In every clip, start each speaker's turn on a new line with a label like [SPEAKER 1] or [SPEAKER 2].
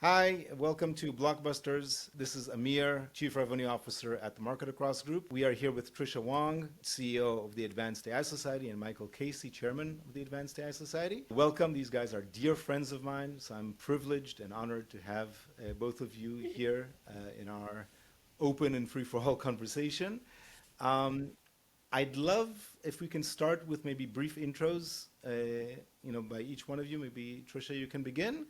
[SPEAKER 1] Hi, welcome to Blockbusters. This is Amir, Chief Revenue Officer at the Market Across Group. We are here with Tricia Wang, CEO of the Advanced AI Society, and Michael Casey, Chairman of the Advanced AI Society. Welcome. These guys are dear friends of mine, so I'm privileged and honored to have both of you here in our open and free-for-all conversation. Um, I'd love if we can start with maybe brief intros, by each one of you. Maybe Tricia, you can begin,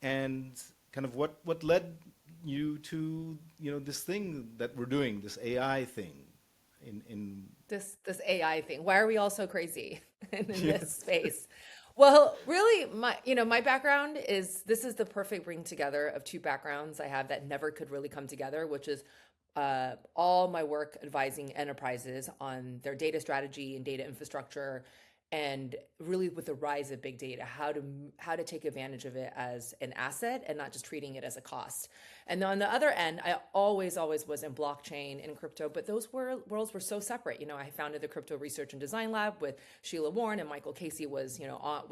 [SPEAKER 1] and kind of what led you to this thing that we're doing, this AI thing, in
[SPEAKER 2] This AI thing. Why are we all so crazy in this
[SPEAKER 1] yes.
[SPEAKER 2] space? Well, really, my background is this is the perfect bring together of two backgrounds I have that never could really come together, which is all my work advising enterprises on their data strategy and data infrastructure, and really with the rise of big data, how to take advantage of it as an asset and not just treating it as a cost. And then on the other end, I always was in blockchain and crypto, but those worlds were so separate. I founded the Crypto Research and Design Lab with Sheila Warren, and Michael Casey was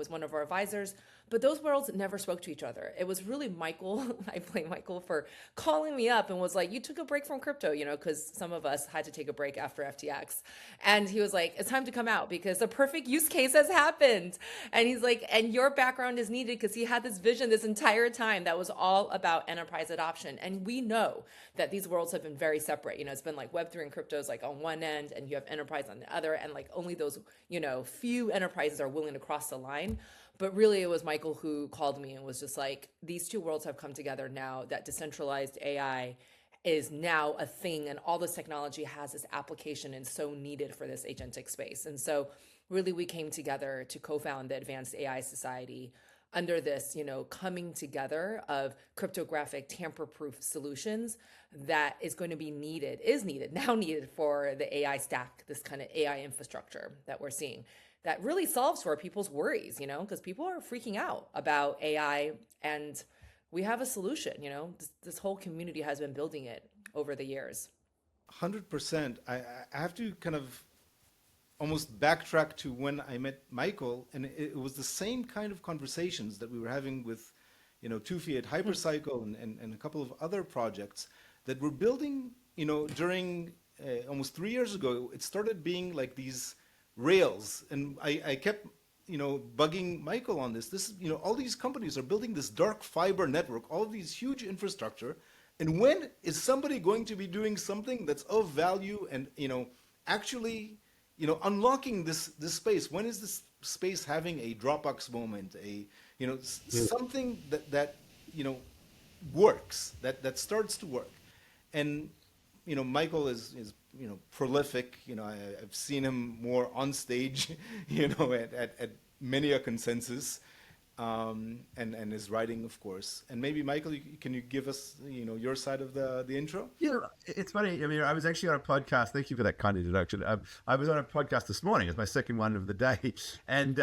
[SPEAKER 2] one of our advisors. But those worlds never spoke to each other. It was really Michael. I blame Michael for calling me up and was like, "You took a break from crypto, because some of us had to take a break after FTX." And he was like, "It's time to come out because the perfect use case has happened." And he's like, "And your background is needed," because he had this vision this entire time that was all about enterprise adoption. And we know that these worlds have been very separate. It's been like Web3 and cryptos like on one end, and you have enterprise on the other, and like only those, few enterprises are willing to cross the line. But really, it was Michael who called me and was just like, these two worlds have come together now that decentralized AI is now a thing, and all this technology has this application and so needed for this agentic space. And so really we came together to co-found the Advanced AI Society under this, coming together of cryptographic tamper-proof solutions that is going to be now needed for the AI stack, this kind of AI infrastructure that we're seeing that really solves for people's worries, because people are freaking out about AI, and we have a solution. This whole community has been building it over the years.
[SPEAKER 1] 100%. I have to kind of almost backtrack to when I met Michael, and it was the same kind of conversations that we were having with, Tufi at Hypercycle and a couple of other projects that we're building, during almost 3 years ago. It started being like these rails, and I kept, bugging Michael on this. All these companies are building this dark fiber network, all of these huge infrastructure, and when is somebody going to be doing something that's of value and, actually, unlocking this space? When is this space having a Dropbox moment, something that works, that starts to work? And Michael is prolific. I've seen him more on stage, at many a consensus, and his writing, of course. And maybe Michael, can you give us your side of the intro?
[SPEAKER 3] Yeah, it's funny. I mean, I was actually on a podcast. Thank you for that kind introduction. I was on a podcast this morning. It's my second one of the day, and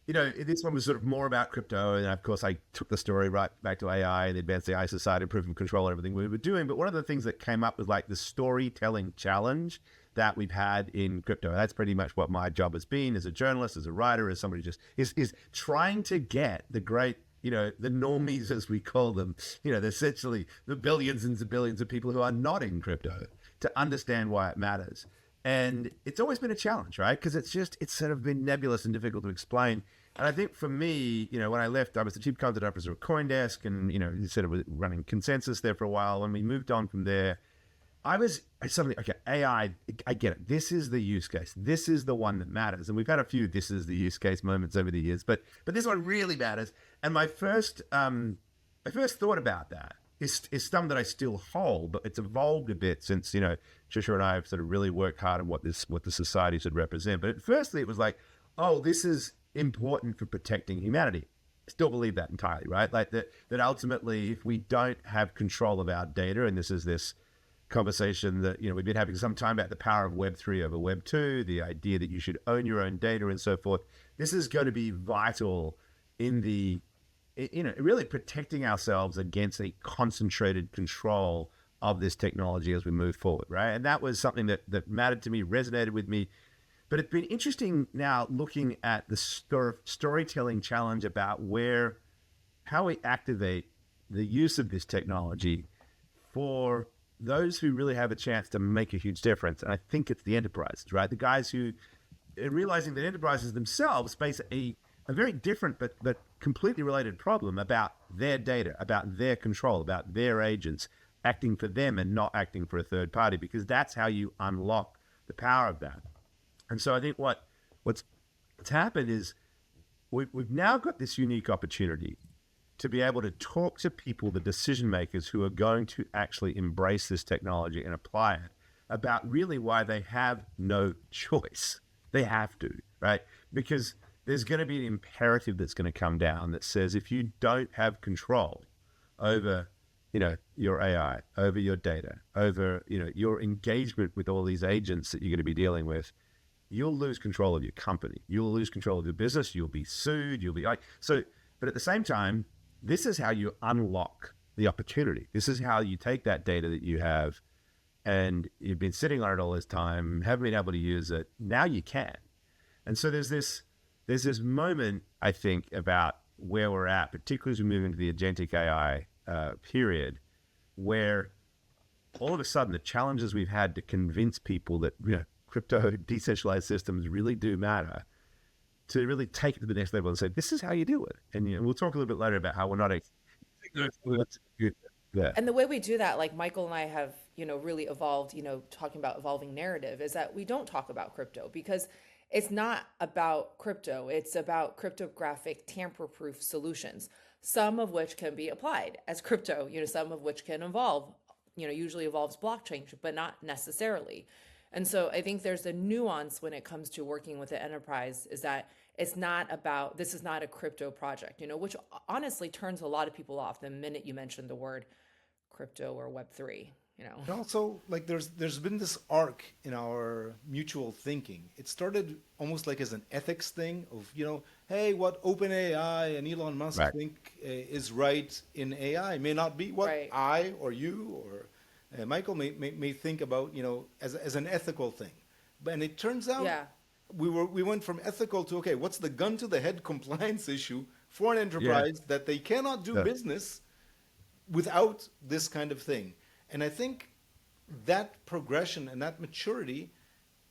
[SPEAKER 3] this one was sort of more about crypto. And of course, I took the story right back to AI, the Advanced AI Society, proof of control, and everything we were doing. But one of the things that came up was like the storytelling challenge that we've had in crypto. That's pretty much what my job has been as a journalist, as a writer, as somebody just is trying to get the great, the normies, as we call them, essentially the billions and billions of people who are not in crypto to understand why it matters. And it's always been a challenge, right? Because it's sort of been nebulous and difficult to explain. And I think for me, when I left, I was the chief content officer of CoinDesk, and, sort of running Consensus there for a while. When we moved on from there, I suddenly, okay, AI, I get it. This is the use case. This is the one that matters. And we've had a few this is the use case moments over the years, but this one really matters. And my first thought about that is something that I still hold, but it's evolved a bit since, Tricia and I have sort of really worked hard on what the society should represent. But firstly, it was like, oh, this is important for protecting humanity. I still believe that entirely, right? Like that ultimately, if we don't have control of our data, and this is this conversation that we've been having some time about the power of Web3 over Web2, the idea that you should own your own data and so forth. This is going to be vital in the really protecting ourselves against a concentrated control of this technology as we move forward, right? And that was something that mattered to me, resonated with me. But it's been interesting now looking at the storytelling challenge about how we activate the use of this technology for those who really have a chance to make a huge difference. And I think it's the enterprises, right? The guys who are realizing that enterprises themselves face a very different but completely related problem about their data, about their control, about their agents acting for them and not acting for a third party, because that's how you unlock the power of that. And so I think what's happened is we've now got this unique opportunity to be able to talk to people, the decision makers who are going to actually embrace this technology and apply it, about really why they have no choice. They have to, right? Because there's going to be an imperative that's going to come down that says if you don't have control over, your AI, over your data, over, your engagement with all these agents that you're going to be dealing with, you'll lose control of your company. You'll lose control of your business. You'll be sued. You'll be like, so, but at the same time, this is how you unlock the opportunity. This is how you take that data that you have and you've been sitting on it all this time, haven't been able to use it. Now you can. And so there's this moment, I think, about where we're at, particularly as we move into the agentic AI period, where all of a sudden the challenges we've had to convince people that crypto decentralized systems really do matter, to really take it to the next level and say, this is how you do it. And we'll talk a little bit later about how we're not yeah.
[SPEAKER 2] And the way we do that, like Michael and I have, really evolved, talking about evolving narrative, is that we don't talk about crypto because it's not about crypto. It's about cryptographic tamper-proof solutions, some of which can be applied as crypto, some of which can evolve, usually involves blockchain, but not necessarily. And so I think there's a nuance when it comes to working with the enterprise, is that this is not a crypto project, which honestly turns a lot of people off the minute you mention the word crypto or Web3,
[SPEAKER 1] And also, like, there's been this arc in our mutual thinking. It started almost like as an ethics thing of, hey, what OpenAI and Elon Musk think is right in AI may not be what I or you or Michael may think about, as an ethical thing. And it turns out we went from ethical to, okay, what's the gun to the head compliance issue for an enterprise that they cannot do business without this kind of thing. And I think that progression and that maturity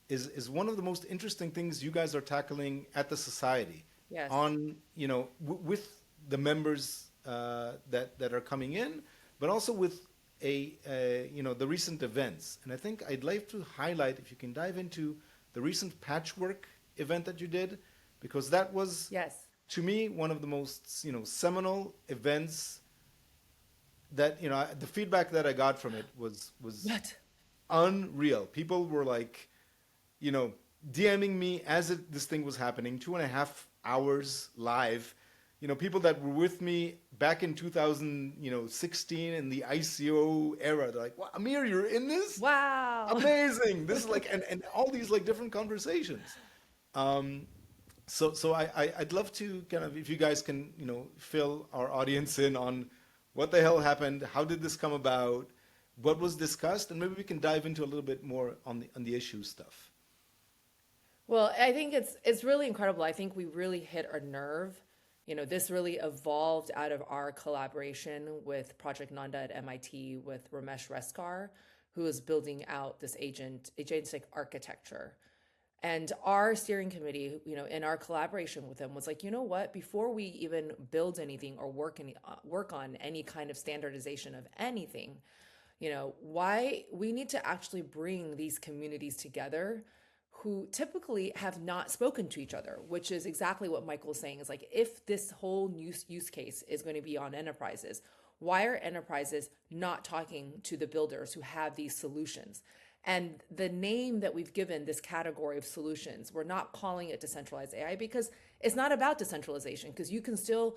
[SPEAKER 1] is one of the most interesting things you guys are tackling at the society.
[SPEAKER 2] Yes.
[SPEAKER 1] On, with the members that are coming in, but also with the recent events. And I think I'd like to highlight, if you can dive into the recent Patchwork event that you did, because that was, to me, one of the most, seminal events that, the feedback that I got from it was unreal. People were like, DMing me as this thing was happening, 2.5 hours live. People that were with me back in 2016 in the ICO era, they're like, wow, Amir, you're in this?
[SPEAKER 2] Wow.
[SPEAKER 1] Amazing. This is like, and all these like different conversations. So I'd love to kind of, if you guys can, fill our audience in on what the hell happened, how did this come about, what was discussed, and maybe we can dive into a little bit more on the issue stuff.
[SPEAKER 2] Well, I think it's really incredible. I think we really hit a nerve. This really evolved out of our collaboration with Project Nanda at MIT with Ramesh Reskar, who is building out this agentic architecture. And our steering committee, in our collaboration with them was like, you know what, before we even build anything or work on any kind of standardization of anything, why we need to actually bring these communities together who typically have not spoken to each other, which is exactly what Michael is saying, is like, if this whole use case is going to be on enterprises, why are enterprises not talking to the builders who have these solutions? And the name that we've given this category of solutions, we're not calling it decentralized AI because it's not about decentralization, because you can still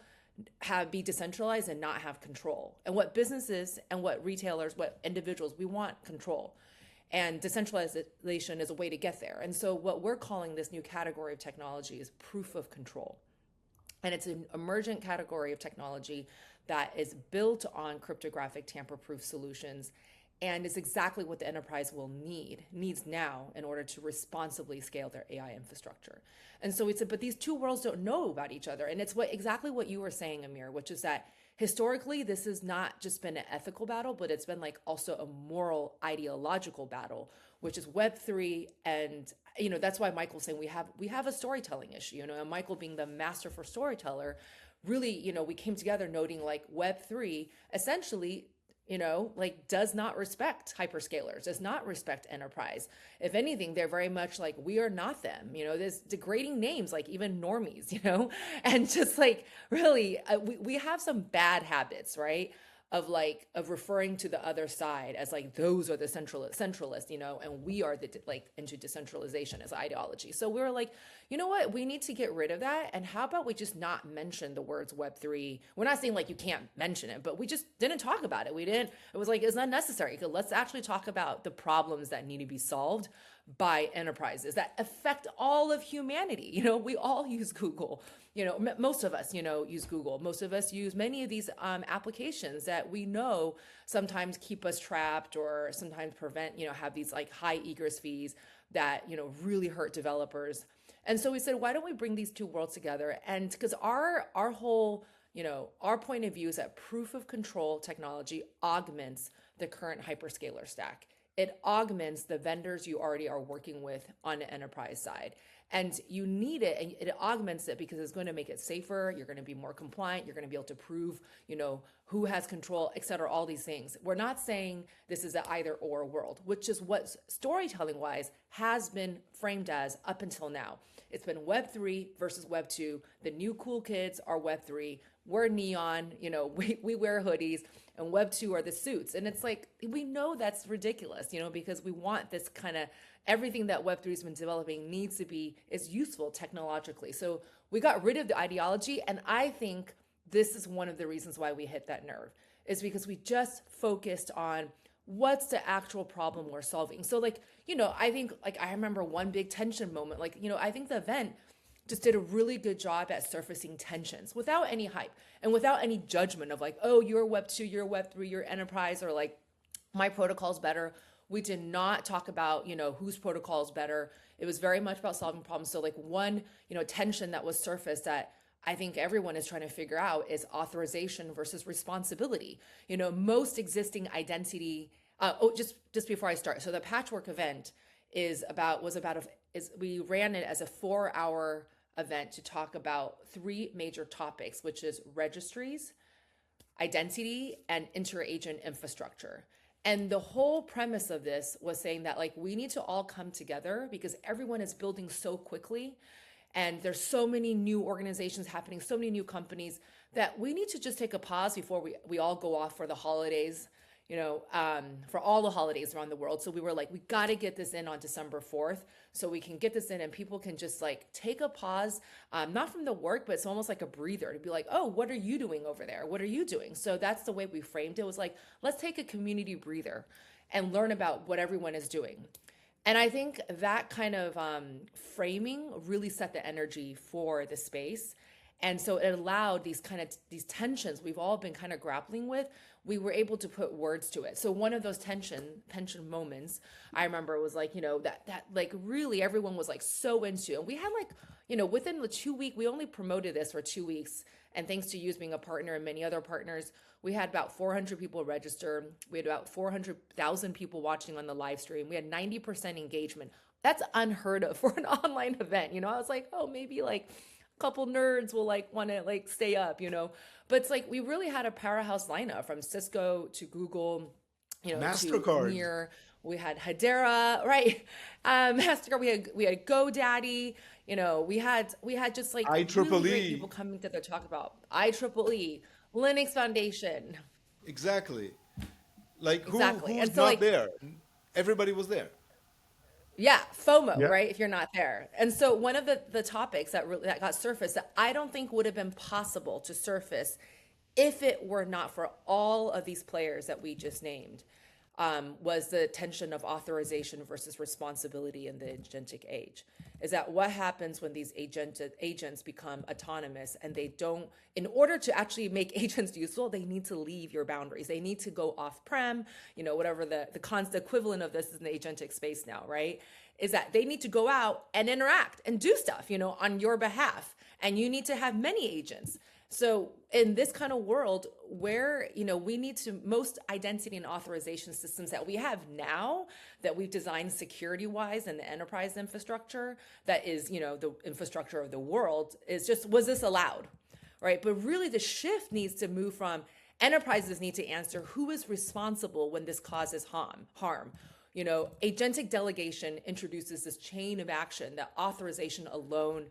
[SPEAKER 2] be decentralized and not have control. And what businesses and what retailers, what individuals, we want control. And decentralization is a way to get there. And so what we're calling this new category of technology is proof of control. And it's an emergent category of technology that is built on cryptographic tamper-proof solutions and is exactly what the enterprise needs now in order to responsibly scale their AI infrastructure. And so we said, but these two worlds don't know about each other. And it's exactly what you were saying, Amir, which is that historically, this has not just been an ethical battle, but it's been like also a moral, ideological battle, which is Web3. And, that's why Michael's saying we have a storytelling issue, and Michael being the master for storyteller, really, we came together noting like Web3 essentially does not respect hyperscalers, does not respect enterprise. If anything, they're very much like, we are not them, there's degrading names, like even normies, and just like really, we have some bad habits, right? Of referring to the other side as like, those are the centralists, and we are into decentralization as ideology. So we were like, you know what, we need to get rid of that. And how about we just not mention the words Web3? We're not saying like you can't mention it, but we just didn't talk about it. It was like, it's unnecessary. Let's actually talk about the problems that need to be solved by enterprises that affect all of humanity. We all use Google. Most of us, use Google. Most of us use many of these applications that we know sometimes keep us trapped or sometimes prevent, have these like high egress fees that, really hurt developers. And so we said, why don't we bring these two worlds together? And because our whole, our point of view is that proof of control technology augments the current hyperscaler stack. It augments the vendors you already are working with on the enterprise side. And you need it, and it augments it because it's going to make it safer. You're going to be more compliant. You're going to be able to prove, who has control, et cetera, all these things. We're not saying this is an either or world, which is what storytelling wise has been framed as up until now. It's been Web3 versus Web2. The new cool kids are Web3. We're neon, we wear hoodies, and Web2 are the suits. And it's like, we know that's ridiculous, because we want this kind of, everything that Web3 has been developing is useful technologically. So we got rid of the ideology. And I think this is one of the reasons why we hit that nerve, is because we just focused on what's the actual problem we're solving. So I think I remember one big tension moment, I think the event just did a really good job at surfacing tensions without any hype and without any judgment of like, oh, you're Web2, you're Web3, you're enterprise, or like my protocol's better. We did not talk about, whose protocol is better. It was very much about solving problems. So like one, tension that was surfaced that I think everyone is trying to figure out is authorization versus responsibility. Most existing identity. Just before I start, so the Patchwork event we ran it as a 4-hour event to talk about 3 major topics, which is registries, identity, and inter-agent infrastructure. And the whole premise of this was saying that we need to all come together because everyone is building so quickly. And there's so many new organizations happening, so many new companies, that we need to just take a pause before we all go off for the holidays, for all the holidays around the world. So we were like, we got to get this in on December 4th so we can get this in and people can just take a pause, not from the work, but it's almost like a breather to be like, oh, what are you doing over there? What are you doing? So that's the way we framed it. It was like, let's take a community breather and learn about what everyone is doing. And I think that kind of framing really set the energy for the space. And so it allowed these tensions we've all been kind of grappling with. We were able to put words to it. So one of those tension moments I remember was that really everyone was so into. And we had within the 2 week, we only promoted this for 2 weeks. And thanks to you being a partner and many other partners, we had about 400 people register. We had about 400,000 people watching on the live stream. We had 90% engagement. That's unheard of for an online event. I was like, oh, maybe couple nerds will want to stay up, but it's we really had a powerhouse lineup from Cisco to Google,
[SPEAKER 1] MasterCard.
[SPEAKER 2] to Mir. We had Hedera, right? MasterCard. We had GoDaddy. We had just
[SPEAKER 1] IEEE.
[SPEAKER 2] really great people coming to talk about IEEE, Linux Foundation.
[SPEAKER 1] Exactly.
[SPEAKER 2] Exactly.
[SPEAKER 1] Who's not there? Everybody was there.
[SPEAKER 2] Yeah, FOMO,
[SPEAKER 3] Yeah.
[SPEAKER 2] right? If you're not there. And so one of the topics that got surfaced that I don't think would have been possible to surface if it were not for all of these players that we just named, was the tension of authorization versus responsibility in the agentic age. is that what happens when these agents become autonomous and they don't, in order to actually make agents useful, they need to leave your boundaries. They need to go off-prem, whatever the equivalent of this is in the agentic space now, right? Is that they need to go out and interact and do stuff, on your behalf. And you need to have many agents. So in this kind of world where, we need to, most identity and authorization systems that we have now that we've designed security wise in the enterprise infrastructure, that is, the infrastructure of the world, is just, was this allowed? Right. But really the shift needs to move from enterprises need to answer who is responsible when this causes harm. Agentic delegation introduces this chain of action that authorization alone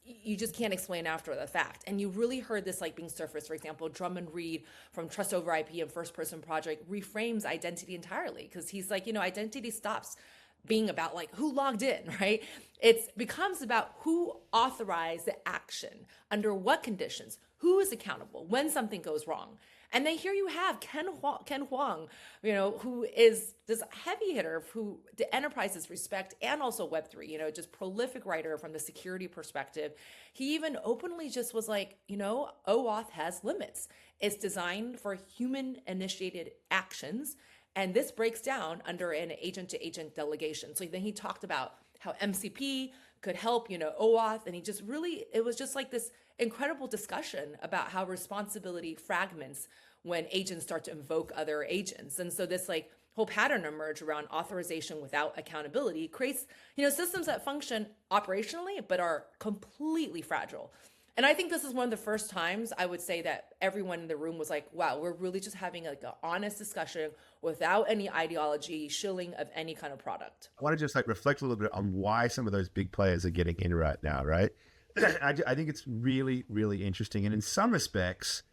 [SPEAKER 2] you just can't explain after the fact. And you really heard this being surfaced. For example, Drummond Reed from Trust Over IP and First Person Project reframes identity entirely, because he's identity stops being about who logged in, right? It becomes about who authorized the action, under what conditions, who is accountable when something goes wrong. And then here you have Ken Huang, who is this heavy hitter who the enterprises respect, and also Web3, just prolific writer from the security perspective. He even openly just was OAuth has limits. It's designed for human initiated actions. And this breaks down under an agent to agent delegation. So then he talked about how MCP could help, OAuth. And it was just this incredible discussion about how responsibility fragments when agents start to invoke other agents. And so this whole pattern emerged around authorization without accountability creates, systems that function operationally, but are completely fragile. And I think this is one of the first times I would say that everyone in the room was wow, we're really just having an honest discussion without any ideology, shilling of any kind of product.
[SPEAKER 3] I want to just reflect a little bit on why some of those big players are getting in right now, right? I think it's really, really interesting. And in some respects,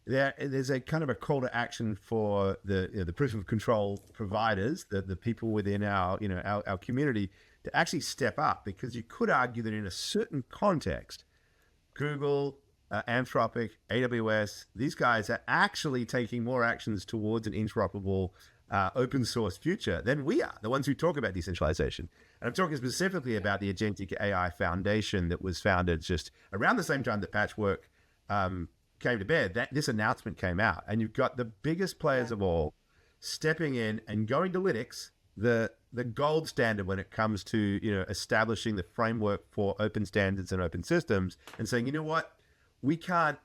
[SPEAKER 3] there's a kind of a call to action for the proof of control providers, the people within our community, to actually step up, because you could argue that in a certain context, Google, Anthropic, AWS, these guys are actually taking more actions towards an interoperable open source future than we are, the ones who talk about decentralization. And I'm talking specifically about the Agentic AI Foundation that was founded just around the same time that Patchwork came to bear. This announcement came out, and you've got the biggest players of all stepping in and going to Linux, the gold standard when it comes to establishing the framework for open standards and open systems, and saying, what, we can't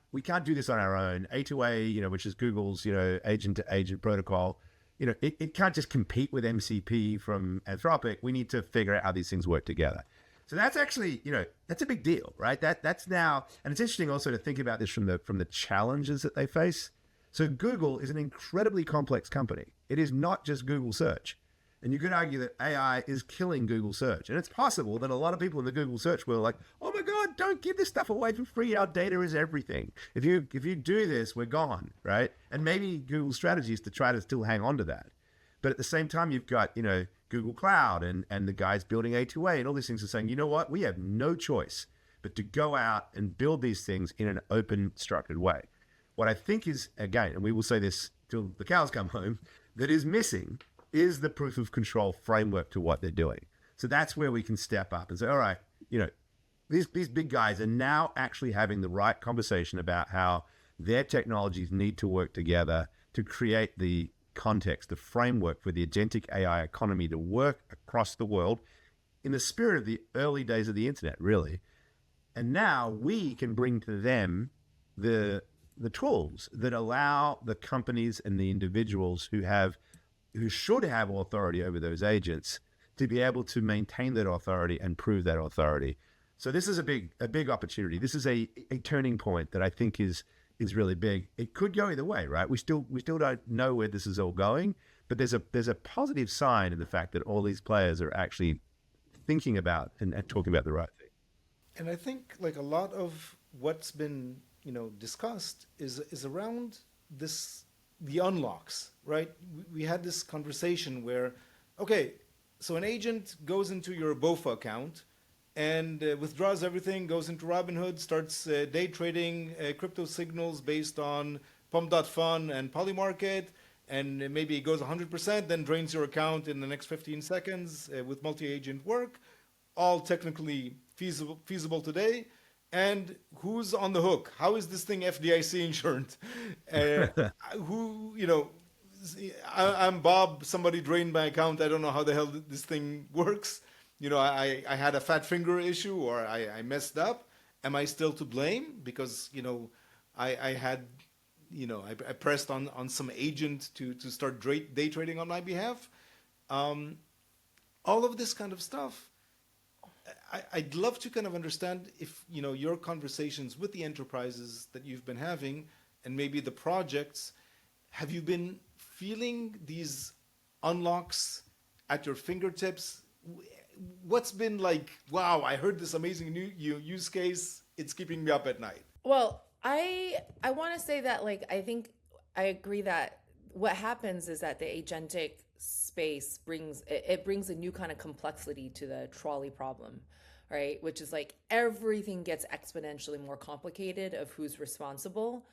[SPEAKER 3] do this on our own. A2A, which is Google's agent to agent protocol, it can't just compete with MCP from Anthropic. We need to figure out how these things work together. So that's actually, that's a big deal, right? That's now, and it's interesting also to think about this from the challenges that they face. So Google is an incredibly complex company. It is not just Google search. And you could argue that AI is killing Google search. And it's possible that a lot of people in the Google search world are like, oh my God, don't give this stuff away for free. Our data is everything. If you do this, we're gone, right? And maybe Google's strategy is to try to still hang on to that. But at the same time, you've got, Google Cloud and the guys building A2A and all these things are saying, you know what, we have no choice but to go out and build these things in an open, structured way. What I think is, again, and we will say this till the cows come home, that is missing is the proof of control framework to what they're doing. So that's where we can step up and say, all right, these big guys are now actually having the right conversation about how their technologies need to work together to create the context, the framework for the agentic AI economy to work across the world in the spirit of the early days of the internet, really. And now we can bring to them the tools that allow the companies and the individuals who should have authority over those agents to be able to maintain that authority and prove that authority. So this is a big opportunity. This is a turning point that I think is really big. It could go either way, right? We still don't know where this is all going, but there's a positive sign in the fact that all these players are actually thinking about and talking about the right thing.
[SPEAKER 1] And I think a lot of what's been discussed is around the unlocks, right? We had this conversation where, okay, so an agent goes into your BOFA account and withdraws everything, goes into Robinhood, starts day trading crypto signals based on Pump.fun and Polymarket, and maybe it goes 100%, then drains your account in the next 15 seconds with multi-agent work. all technically feasible today? And who's on the hook? How is this thing FDIC insured? Who, I'm Bob, somebody drained my account. I don't know how the hell this thing works. I had a fat finger issue, or I messed up. Am I still to blame? Because, I had, I pressed on some agent to start day trading on my behalf. All of this kind of stuff. I'd love to kind of understand if, your conversations with the enterprises that you've been having, and maybe the projects, have you been feeling these unlocks at your fingertips? What's been like, wow, I heard this amazing new use case. It's keeping me up at night.
[SPEAKER 2] Well, I want to say that, like, I think I agree that what happens is that the agentic space brings a new kind of complexity to the trolley problem, right? Which is like everything gets exponentially more complicated of who's responsible.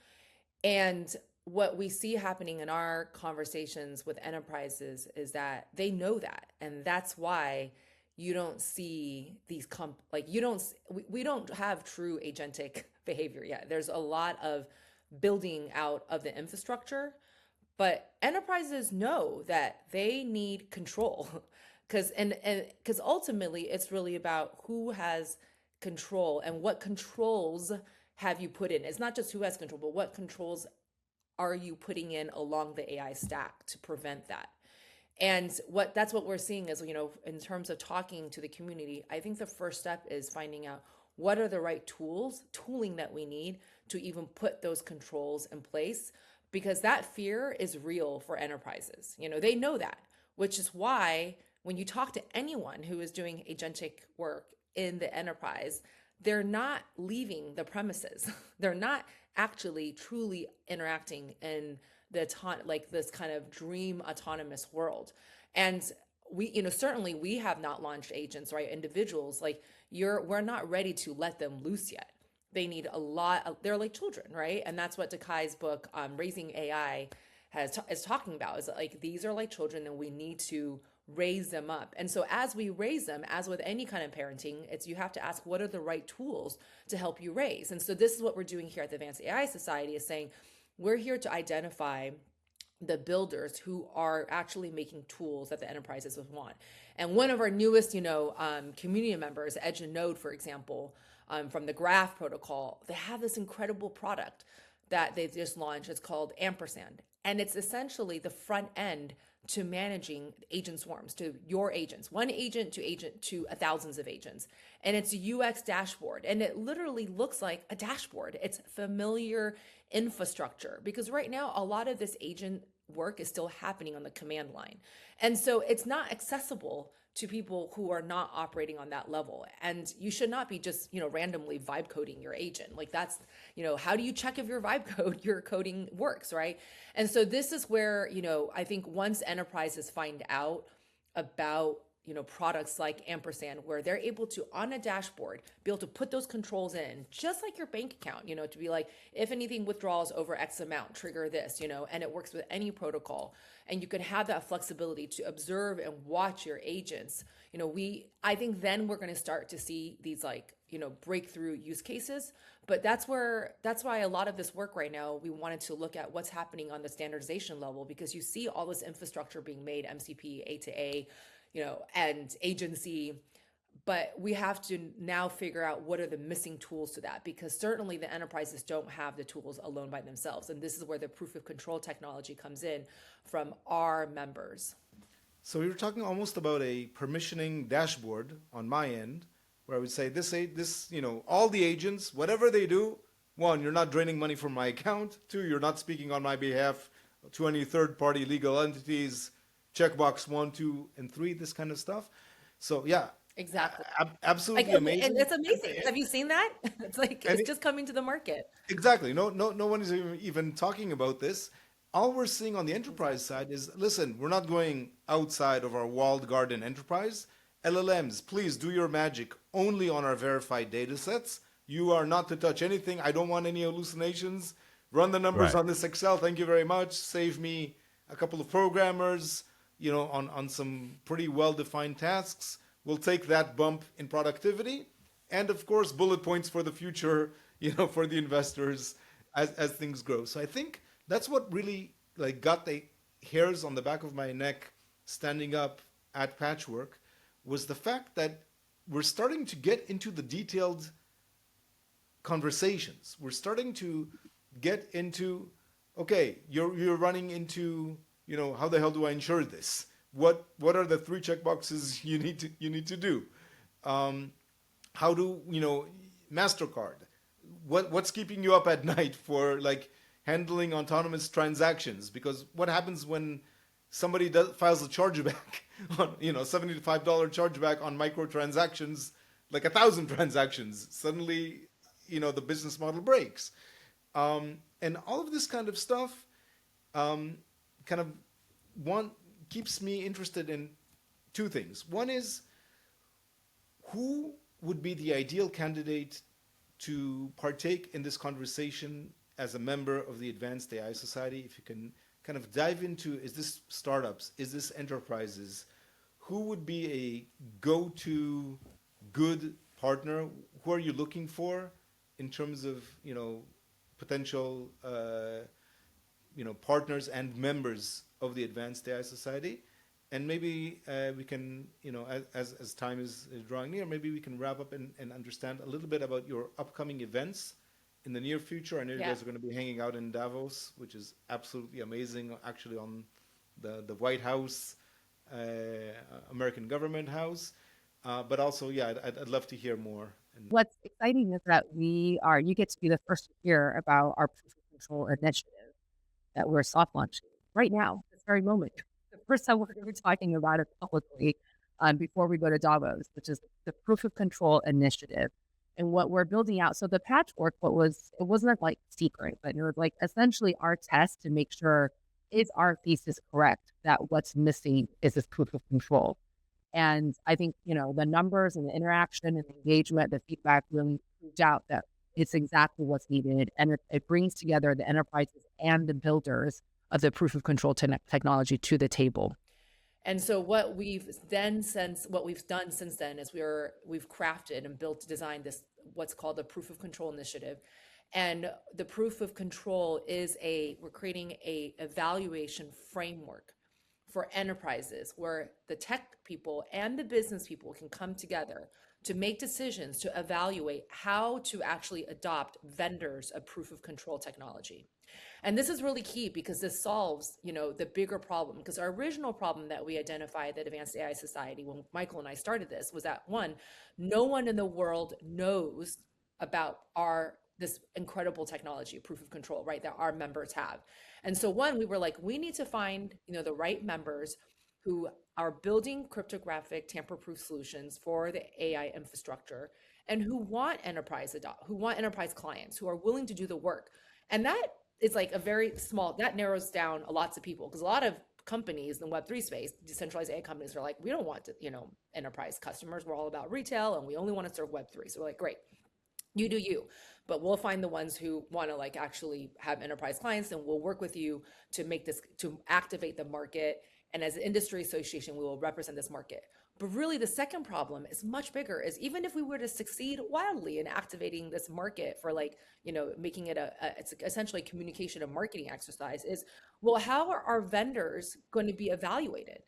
[SPEAKER 2] And what we see happening in our conversations with enterprises is that they know that, and that's why you don't see these we don't have true agentic behavior yet. There's a lot of building out of the infrastructure, but enterprises know that they need control because ultimately it's really about who has control and what controls have you put in. It's not just who has control, but what controls are you putting in along the AI stack to prevent that. And that's what we're seeing is, in terms of talking to the community, I think the first step is finding out what are the right tooling that we need to even put those controls in place, because that fear is real for enterprises. They know that, which is why when you talk to anyone who is doing agentic work in the enterprise, they're not leaving the premises. They're not actually truly interacting in this kind of dream autonomous world. And we, certainly we have not launched agents, right? Individuals, we're not ready to let them loose yet. They need they're like children, right? And that's what Takai's book, Raising AI, is talking about, is like, these are like children and we need to raise them up. And so as we raise them, as with any kind of parenting, you have to ask, what are the right tools to help you raise? And so this is what we're doing here at the Advanced AI Society, is saying, we're here to identify the builders who are actually making tools that the enterprises would want. And one of our newest, community members, Edge and Node, for example, from the Graph protocol, they have this incredible product that they've just launched. It's called Ampersand. And it's essentially the front end to managing agent swarms, to your agents, one agent to thousands of agents. And it's a UX dashboard. And it literally looks like a dashboard. It's familiar infrastructure, because right now a lot of this agent work is still happening on the command line. And so it's not accessible to people who are not operating on that level. And you should not be just, randomly vibe coding your agent. Like, that's, how do you check if your coding works, right? And so this is where, I think once enterprises find out about, products like Ampersand, where they're able to, on a dashboard, be able to put those controls in, just like your bank account, to be like, if anything withdraws over X amount, trigger this, and it works with any protocol. And you can have that flexibility to observe and watch your agents. I think then we're going to start to see these breakthrough use cases. But that's why a lot of this work right now, we wanted to look at what's happening on the standardization level, because you see all this infrastructure being made, MCP, A to A, and agency, but we have to now figure out what are the missing tools to that, because certainly the enterprises don't have the tools alone by themselves. And this is where the proof of control technology comes in from our members.
[SPEAKER 1] So we were talking almost about a permissioning dashboard on my end, where I would say this, all the agents, whatever they do, one, you're not draining money from my account. Two, you're not speaking on my behalf to any third-party legal entities. Checkbox 1, 2, and 3, this kind of stuff. So yeah,
[SPEAKER 2] exactly,
[SPEAKER 1] absolutely amazing.
[SPEAKER 2] And it's amazing. Have you seen that? It's like it's just coming to the market.
[SPEAKER 1] Exactly. No one is even talking about this. All we're seeing on the enterprise side is, listen, we're not going outside of our walled garden enterprise. LLMs, please do your magic only on our verified data sets. You are not to touch anything. I don't want any hallucinations. Run the numbers on this Excel. Thank you very much. Save me a couple of programmers, on some pretty well-defined tasks. will take that bump in productivity, and of course bullet points for the future, for the investors as things grow. So I think that's what really like got the hairs on the back of my neck standing up at Patchwork, was the fact that we're starting to get into the detailed conversations. We're starting to get into, okay, you're running into, how the hell do I insure this? What are the 3 checkboxes you need to do? How do MasterCard? What's keeping you up at night for like handling autonomous transactions? Because what happens when somebody files a chargeback on $75 chargeback on microtransactions, like 1,000 transactions? Suddenly, the business model breaks, and all of this kind of stuff, kind of one keeps me interested in 2 things. One is, who would be the ideal candidate to partake in this conversation as a member of the Advanced AI Society? If you can kind of dive into, is this startups? Is this enterprises? Who would be a go-to good partner? Who are you looking for in terms of, potential, partners and members of the Advanced AI Society? And maybe we can, as time is drawing near, maybe we can wrap up and understand a little bit about your upcoming events in the near future. I know you guys are going to be hanging out in Davos, which is absolutely amazing, actually on the White House, American Government House. But also, I'd love to hear more.
[SPEAKER 4] What's exciting is that you get to be the first to hear about our proof of control initiative that we're soft launching right now, this very moment. The first time we're going to be talking about it publicly before we go to Davos, which is the proof of control initiative and what we're building out. So the Patchwork, it wasn't like secret, but it was like essentially our test to make sure, is our thesis correct that what's missing is this proof of control. And I think, the numbers and the interaction and the engagement, the feedback really proved out that it's exactly what's needed. And it brings together the enterprises and the builders of the proof of control technology to the table.
[SPEAKER 2] And so what we've done since then is we've crafted and designed this, what's called the proof of control initiative. And the proof of control is we're creating a evaluation framework for enterprises where the tech people and the business people can come together to make decisions to evaluate how to actually adopt vendors of proof of control technology. And this is really key because this solves, the bigger problem. Because our original problem that we identified at Advanced AI Society when Michael and I started this was that, one, no one in the world knows about this incredible technology, proof of control, right, that our members have. And so we were like, we need to find, the right members who are building cryptographic tamper-proof solutions for the AI infrastructure and who want enterprise clients who are willing to do the work. And that is like that narrows down lots of people, because a lot of companies in the Web3 space, decentralized AI companies, are like, we don't want to, enterprise customers. We're all about retail and we only want to serve Web3. So we're like, great, you do you, but we'll find the ones who want to like actually have enterprise clients, and we'll work with you to activate the market. And as an industry association, we will represent this market. But really the second problem is much bigger, is even if we were to succeed wildly in activating this market for making it it's essentially a communication and marketing exercise, is, well, how are our vendors going to be evaluated?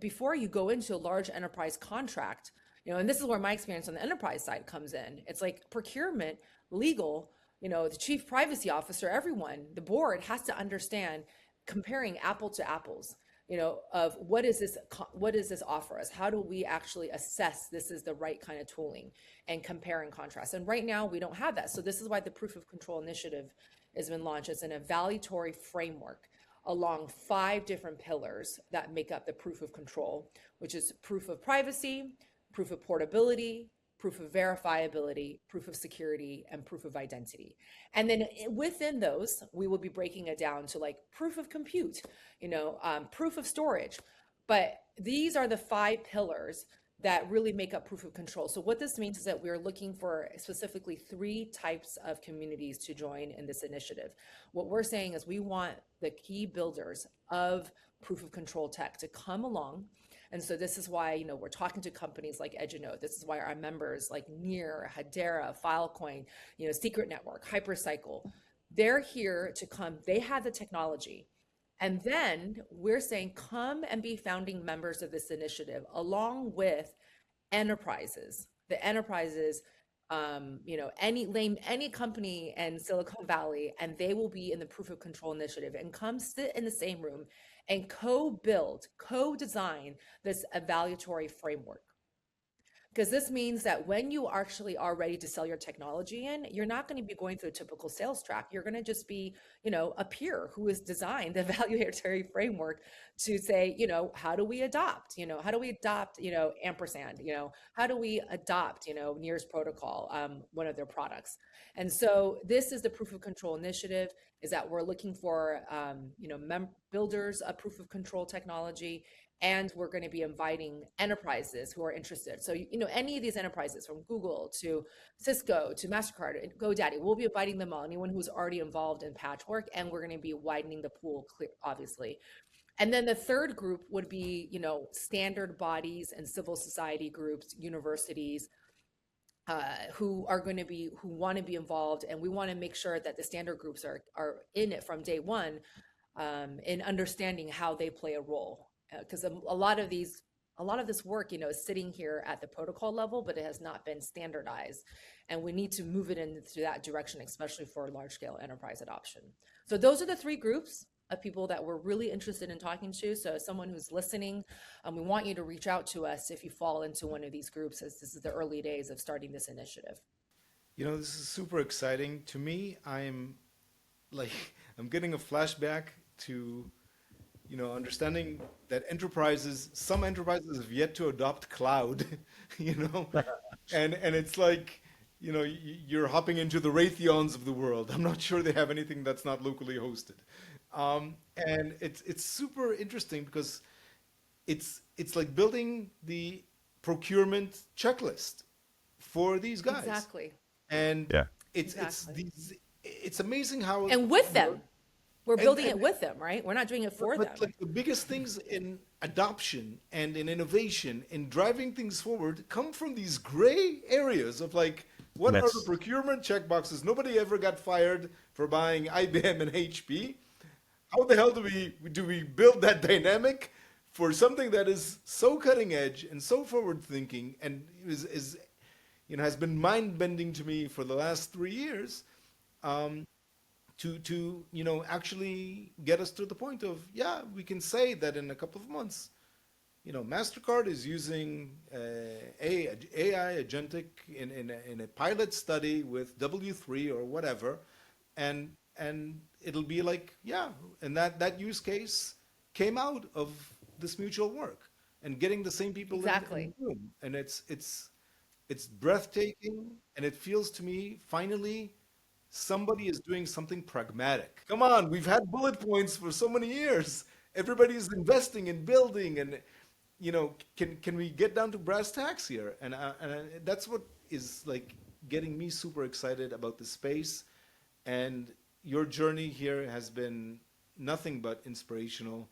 [SPEAKER 2] Before you go into a large enterprise contract, and this is where my experience on the enterprise side comes in. It's like procurement, legal, the chief privacy officer, everyone, the board has to understand comparing apple to apples, of what does this offer us? How do we actually assess this is the right kind of tooling and compare and contrast? And right now we don't have that. So this is why the proof of control initiative has been launched as an evaluatory framework along 5 different pillars that make up the proof of control, which is proof of privacy, proof of portability, proof of verifiability, proof of security, and proof of identity. And then within those, we will be breaking it down to like proof of compute, proof of storage. But these are the 5 pillars that really make up proof of control. So what this means is that we're looking for specifically 3 types of communities to join in this initiative. What we're saying is we want the key builders of proof of control tech to come along And so this is why, we're talking to companies like Edgenote. This is why our members like Near, Hedera, Filecoin, Secret Network, Hypercycle, they're here to come. They have the technology. And then we're saying, come and be founding members of this initiative along with enterprises. The enterprises, name any company in Silicon Valley, and they will be in the proof of control initiative and come sit in the same room and co-build, co-design this evaluatory framework. Because this means that when you actually are ready to sell your technology in, you're not going to be going through a typical sales track. You're going to just be, a peer who has designed the evaluatory framework to say, how do we adopt, how do we adopt, ampersand, how do we adopt, Near's protocol, one of their products. And so this is the proof of control initiative, is that we're looking for, builders of proof of control technology. And we're going to be inviting enterprises who are interested. So, any of these enterprises, from Google to Cisco to MasterCard and GoDaddy, we'll be inviting them all, anyone who's already involved in Patchwork, and we're going to be widening the pool, obviously. And then the third group would be, standard bodies and civil society groups, universities, who want to be involved. And we want to make sure that the standard groups are in it from day one, in understanding how they play a role. Because a lot of this work, is sitting here at the protocol level, but it has not been standardized, and we need to move it into that direction, especially for large scale enterprise adoption. So those are the three groups of people that we're really interested in talking to. So as someone who's listening, we want you to reach out to us if you fall into one of these groups, as this is the early days of starting this initiative.
[SPEAKER 1] This is super exciting to me. I'm getting a flashback to understanding that some enterprises have yet to adopt cloud, and it's like, you're hopping into the Raytheons of the world. I'm not sure they have anything that's not locally hosted. And it's super interesting because it's like building the procurement checklist for these guys.
[SPEAKER 2] Exactly.
[SPEAKER 1] And
[SPEAKER 3] Yeah.
[SPEAKER 1] it's amazing how,
[SPEAKER 2] And with them. We're building
[SPEAKER 1] and-
[SPEAKER 2] it with them, right? We're not doing it for them.
[SPEAKER 1] But like the biggest things in adoption and in innovation, in driving things forward, come from these gray areas of like, what are
[SPEAKER 3] Yes.
[SPEAKER 1] the procurement checkboxes? Nobody ever got fired for buying IBM and HP. How the hell do we build that dynamic for something that is so cutting edge and so forward thinking and is has been mind bending to me for the last 3 years? To actually get us to the point of, we can say that in a couple of months, MasterCard is using AI agentic in a pilot study with W3 or whatever, and it'll be like, and that use case came out of this mutual work and getting the same people in
[SPEAKER 2] Exactly.
[SPEAKER 1] the room, and it's breathtaking, and it feels to me finally somebody is doing something pragmatic. Come on, we've had bullet points for so many years. Everybody's investing in building, and can we get down to brass tacks here? And that's what is like getting me super excited about the space. And your journey here has been nothing but inspirational.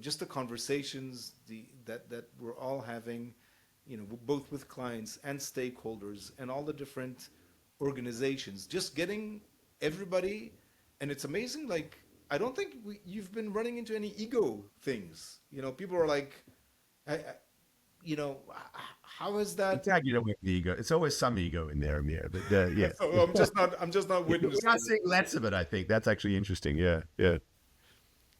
[SPEAKER 1] Just the conversations that we're all having, both with clients and stakeholders and all the different organizations, just getting everybody. And it's amazing, like, I don't think you've been running into any ego things. People are like, how is that?
[SPEAKER 3] Exactly, you don't work the ego. It's always some ego in there, Amir. But yeah,
[SPEAKER 1] So I'm just not
[SPEAKER 3] we're
[SPEAKER 1] witnessing.
[SPEAKER 3] not seeing less of it. I think that's actually interesting. Yeah.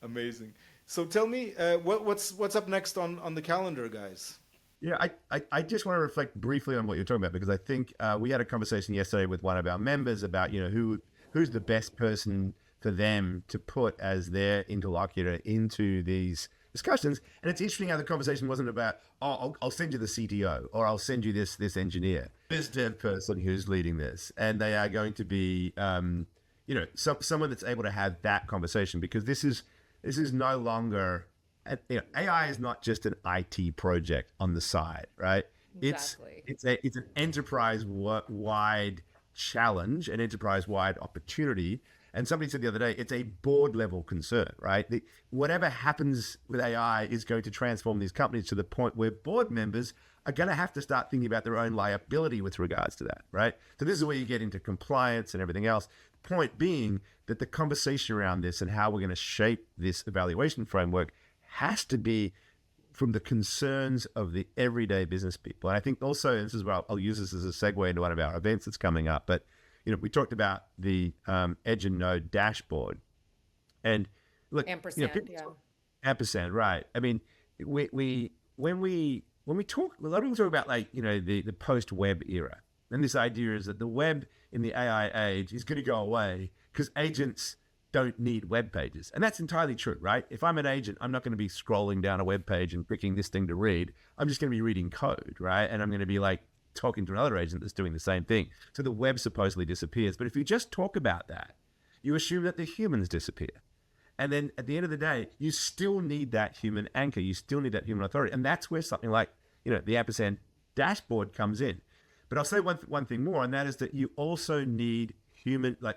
[SPEAKER 1] Amazing. So tell me, what's up next on the calendar, guys?
[SPEAKER 3] Yeah, I just want to reflect briefly on what you're talking about, because I think we had a conversation yesterday with one of our members about who's the best person for them to put as their interlocutor into these discussions. And it's interesting how the conversation wasn't about, I'll send you the CTO, or I'll send you this engineer, this dev person who's leading this, and they are going to be someone that's able to have that conversation, because this is no longer. AI is not just an IT project on the side, right?
[SPEAKER 2] Exactly.
[SPEAKER 3] It's an enterprise-wide challenge, an enterprise-wide opportunity. And somebody said the other day, it's a board-level concern, right? Whatever happens with AI is going to transform these companies to the point where board members are going to have to start thinking about their own liability with regards to that, right? So this is where you get into compliance and everything else. Point being that the conversation around this and how we're going to shape this evaluation framework has to be from the concerns of the everyday business people. And I think also, this is where I'll use this as a segue into one of our events that's coming up, but we talked about the Edge and Node dashboard, and look,
[SPEAKER 2] Ampersand,
[SPEAKER 3] ampersand, right? I mean, when we talk, a lot of people talk about the post-web era, and this idea is that the web in the AI age is going to go away because agents don't need web pages, and that's entirely true, right? If I'm an agent, I'm not going to be scrolling down a web page and clicking this thing to read. I'm just going to be reading code, right? And I'm going to be talking to another agent that's doing the same thing. So the web supposedly disappears. But if you just talk about that, you assume that the humans disappear. And then at the end of the day, you still need that human anchor. You still need that human authority. And that's where something like, the ampersand dashboard comes in. But I'll say one thing more, and that is that you also need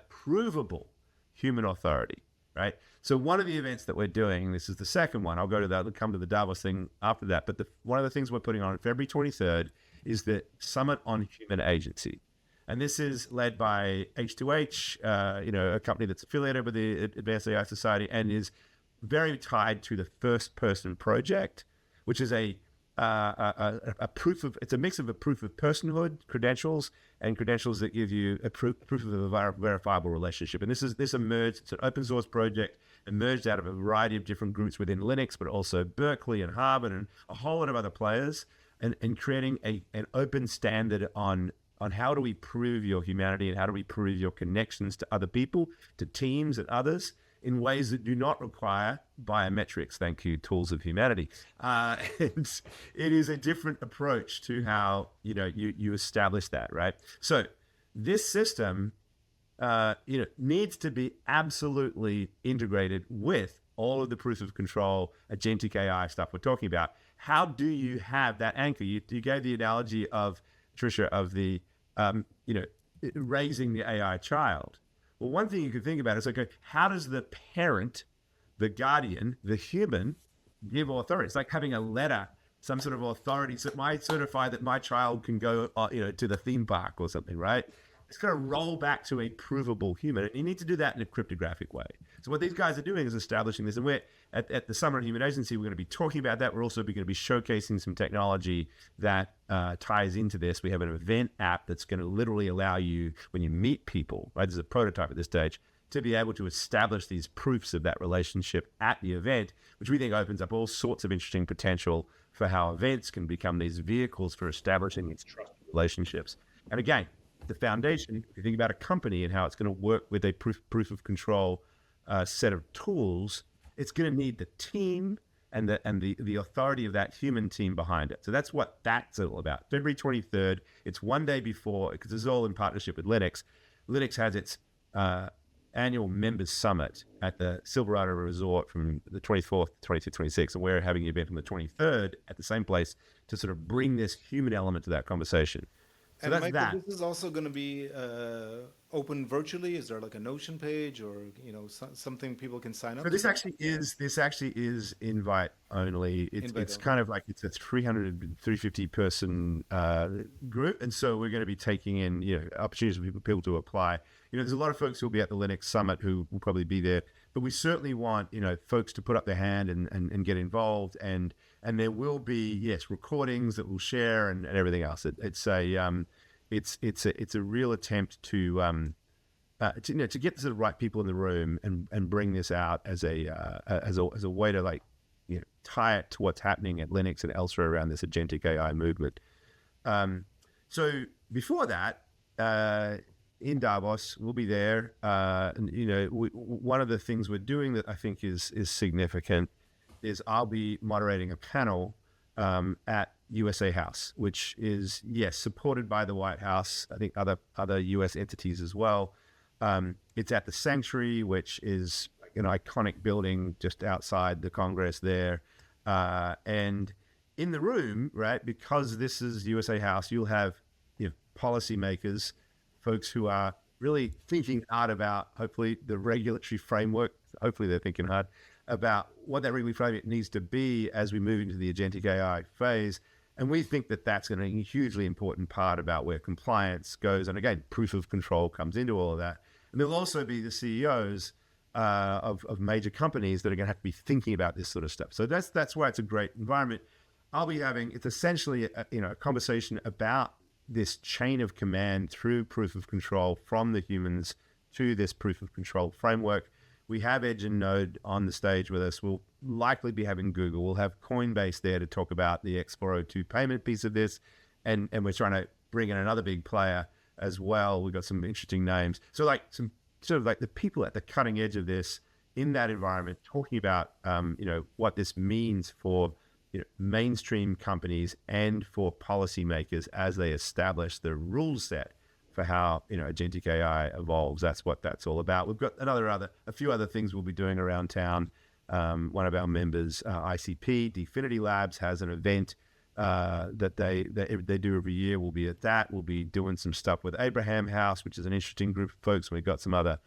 [SPEAKER 3] provable human authority, right? So one of the events that we're doing, this is the second one, I'll come to the Davos thing after that. But one of the things we're putting on February 23rd is the Summit on Human Agency. And this is led by H2H, a company that's affiliated with the Advanced AI Society and is very tied to the First Person Project, which is it's a mix of a proof of personhood credentials and credentials that give you a proof of a verifiable relationship. And this emerged, it's an open source project, emerged out of a variety of different groups within Linux, but also Berkeley and Harvard and a whole lot of other players. And creating an open standard on how do we prove your humanity and how do we prove your connections to other people, to teams and others in ways that do not require biometrics, thank you, tools of humanity. It is a different approach to how you establish that, right? So this system needs to be absolutely integrated with all of the proof of control, agentic AI stuff we're talking about. How do you have that anchor? You gave the analogy of, Tricia, of the, raising the AI child. Well, one thing you could think about is, okay, how does the parent, the guardian, the human, give authority? It's like having a letter, some sort of authority that might certify that my child can go, to the theme park or something, right? It's going to roll back to a provable human. And you need to do that in a cryptographic way. So what these guys are doing is establishing this. And we're at the Summit on Human Agency, we're going to be talking about that. We're also going to be showcasing some technology that ties into this. We have an event app that's going to literally allow you, when you meet people, right, there's a prototype at this stage, to be able to establish these proofs of that relationship at the event, which we think opens up all sorts of interesting potential for how events can become these vehicles for establishing these trusted relationships. And again, the foundation, if you think about a company and how it's going to work with a proof of control set of tools, it's going to need the team and the authority of that human team behind it. So that's what that's all about. February 23rd, it's one day before, because this is all in partnership with Linux. Linux has its annual members summit at the Silverado Resort from the 24th, 25th, 26th, and we're having an event on the 23rd at the same place to sort of bring this human element to that conversation. So
[SPEAKER 1] and
[SPEAKER 3] that's
[SPEAKER 1] Michael,
[SPEAKER 3] that.
[SPEAKER 1] this is also going to be open virtually. Is there like a Notion page or something people can sign up?
[SPEAKER 3] So this actually is invite only. It's kind of like it's a 350 person group, and so we're going to be taking in opportunities for people to apply. There's a lot of folks who will be at the Linux Summit who will probably be there, but we certainly want folks to put up their hand and get involved, and there will be recordings that we'll share and everything else. It's a real attempt to get the sort of right people in the room and bring this out as a way to tie it to what's happening at Linux and elsewhere around this agentic AI movement. So before that, in Davos, we'll be there. One of the things we're doing that I think is significant is I'll be moderating a panel at USA House, which is, supported by the White House, I think other US entities as well. It's at the Sanctuary, which is an iconic building just outside the Congress there. And in the room, right, because this is USA House, you'll have policymakers folks who are really thinking hard about, hopefully, the regulatory framework. Hopefully they're thinking hard about what that regulatory framework needs to be as we move into the agentic AI phase. And we think that that's going to be a hugely important part about where compliance goes. And again, proof of control comes into all of that. And there'll also be the CEOs of major companies that are going to have to be thinking about this sort of stuff. So that's why it's a great environment. I'll be having, it's essentially a conversation about this chain of command through proof of control from the humans to this proof of control framework. We have Edge and Node on the stage with us. We'll likely be having Google. We'll have Coinbase there to talk about the X402 payment piece of this. And we're trying to bring in another big player as well. We've got some interesting names. So like some sort of like the people at the cutting edge of this in that environment, talking about, what this means for mainstream companies and for policymakers as they establish the rule set for how agentic AI evolves. That's what that's all about. We've got a few other things we'll be doing around town. One of our members, ICP, Definity Labs, has an event that they do every year. We'll be at that. We'll be doing some stuff with Abraham House, which is an interesting group of folks. We've got some other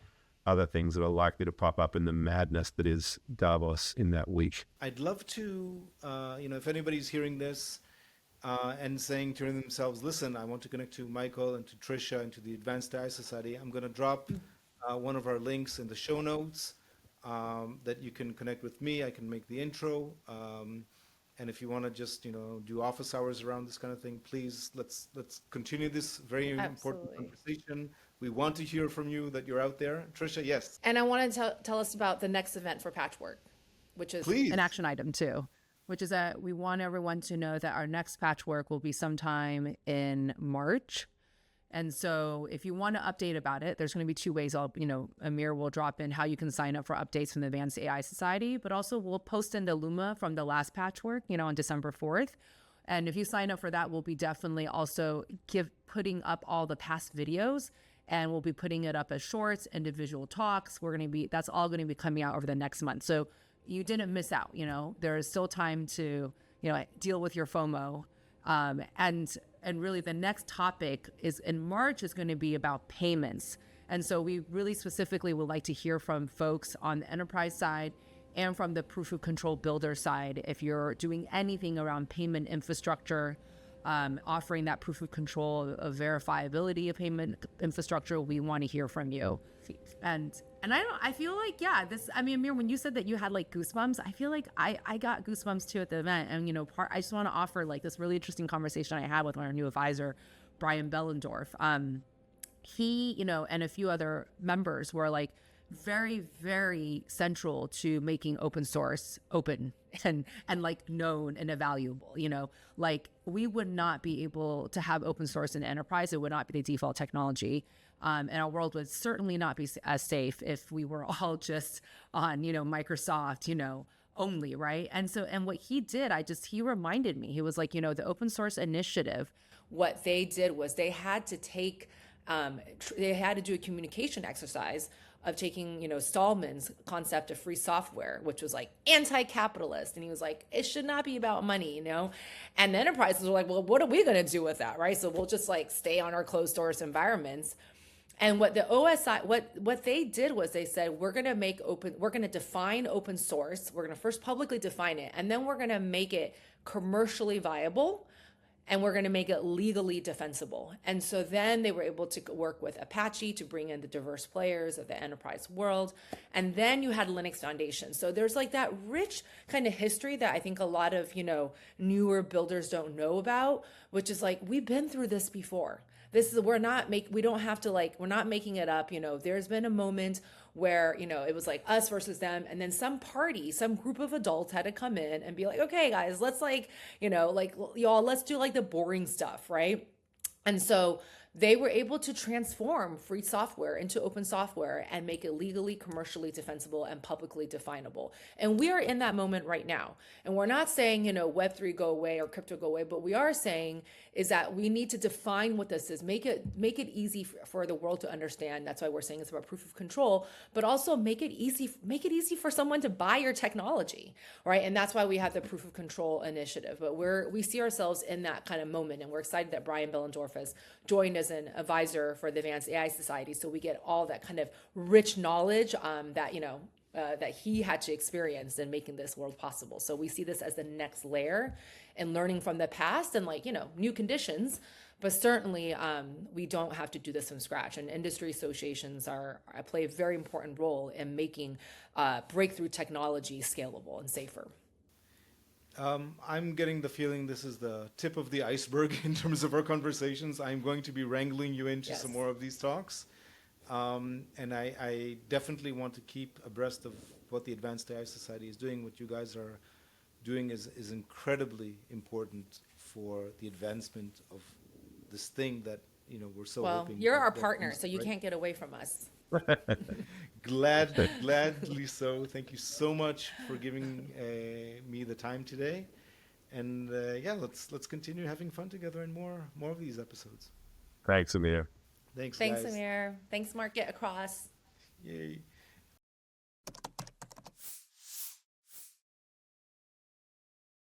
[SPEAKER 3] things that are likely to pop up in the madness that is Davos in that week.
[SPEAKER 1] I'd love to, if anybody's hearing this and saying to themselves, listen, I want to connect to Michael and to Tricia and to the Advanced AI Society, I'm going to drop one of our links in the show notes that you can connect with me. I can make the intro. And if you want to just, do office hours around this kind of thing, please, let's continue this very important conversation. We want to hear from you that you're out there. Tricia, yes.
[SPEAKER 2] And I want to tell us about the next event for Patchwork, which is
[SPEAKER 1] Please.
[SPEAKER 4] An action item too, which is that we want everyone to know that our next Patchwork will be sometime in March. And so if you want to update about it, there's going to be two ways. Amir will drop in how you can sign up for updates from the Advanced AI Society, but also we'll post in the Luma from the last Patchwork, on December 4th. And if you sign up for that, we'll be definitely also putting up all the past videos, and we'll be putting it up as shorts, individual talks. That's all going to be coming out over the next month. So you didn't miss out. There is still time to, deal with your FOMO. And really the next topic is in March is going to be about payments. And so we really specifically would like to hear from folks on the enterprise side and from the proof of control builder side. If you're doing anything around payment infrastructure, offering that proof of control of verifiability of payment infrastructure, we want to hear from you. And I feel like, Amir, when you said that you had like goosebumps, I feel like I got goosebumps too at the event. And, I just want to offer like this really interesting conversation I had with our new advisor, Brian Bellendorf. He, and a few other members were like very, very central to making open source open and like known and valuable. Like we would not be able to have open source in the enterprise. It would not be the default technology. And our world would certainly not be as safe if we were all just on, Microsoft, only, right? And what he did, he reminded me, he was like, the open source initiative, what they did was they had to do a communication exercise of taking, Stallman's concept of free software, which was like anti-capitalist. And he was like, it should not be about money, And the enterprises were like, well, what are we going to do with that, right? So we'll just like stay on our closed source environments. And what the OSI, what they did was they said, we're going to define open source. We're going to first publicly define it, and then we're going to make it commercially viable, and we're going to make it legally defensible. And so then they were able to work with Apache to bring in the diverse players of the enterprise world. And then you had Linux Foundation. So there's like that rich kind of history that I think a lot of, newer builders don't know about, which is like, we've been through this before. We're not making it up. There's been a moment where, it was like us versus them. And then some group of adults had to come in and be like, okay, guys, let's let's do like the boring stuff. Right. And so they were able to transform free software into open software and make it legally, commercially defensible and publicly definable. And we are in that moment right now. And we're not saying, Web3 go away or crypto go away, but we are saying is that we need to define what this is, make it easy for the world to understand. That's why we're saying it's about proof of control, but also make it easy for someone to buy your technology, right? And that's why we have the proof of control initiative. But we see ourselves in that kind of moment, and we're excited that Brian Bellendorf has joined us
[SPEAKER 2] as an advisor for the Advanced AI Society. So we get all that kind of rich knowledge that, that he had to experience in making this world possible. So we see this as the next layer and learning from the past and new conditions. But certainly we don't have to do this from scratch. And industry associations play a very important role in making breakthrough technology scalable and safer.
[SPEAKER 1] I'm getting the feeling this is the tip of the iceberg in terms of our conversations. I'm going to be wrangling you into some more of these talks. And I definitely want to keep abreast of what the Advanced AI Society is doing. What you guys are doing is incredibly important for the advancement of this thing that we're so hoping.
[SPEAKER 2] Well, you're our
[SPEAKER 1] that
[SPEAKER 2] partner,
[SPEAKER 1] comes,
[SPEAKER 2] so you
[SPEAKER 1] right?
[SPEAKER 2] can't get away from us.
[SPEAKER 1] Gladly so. Thank you so much for giving me the time today. And let's continue having fun together and more of these episodes.
[SPEAKER 3] Thanks, Amir.
[SPEAKER 1] Thanks,
[SPEAKER 2] Thanks,
[SPEAKER 1] guys.
[SPEAKER 2] Amir. Thanks, Mark. Get across.
[SPEAKER 1] Yay.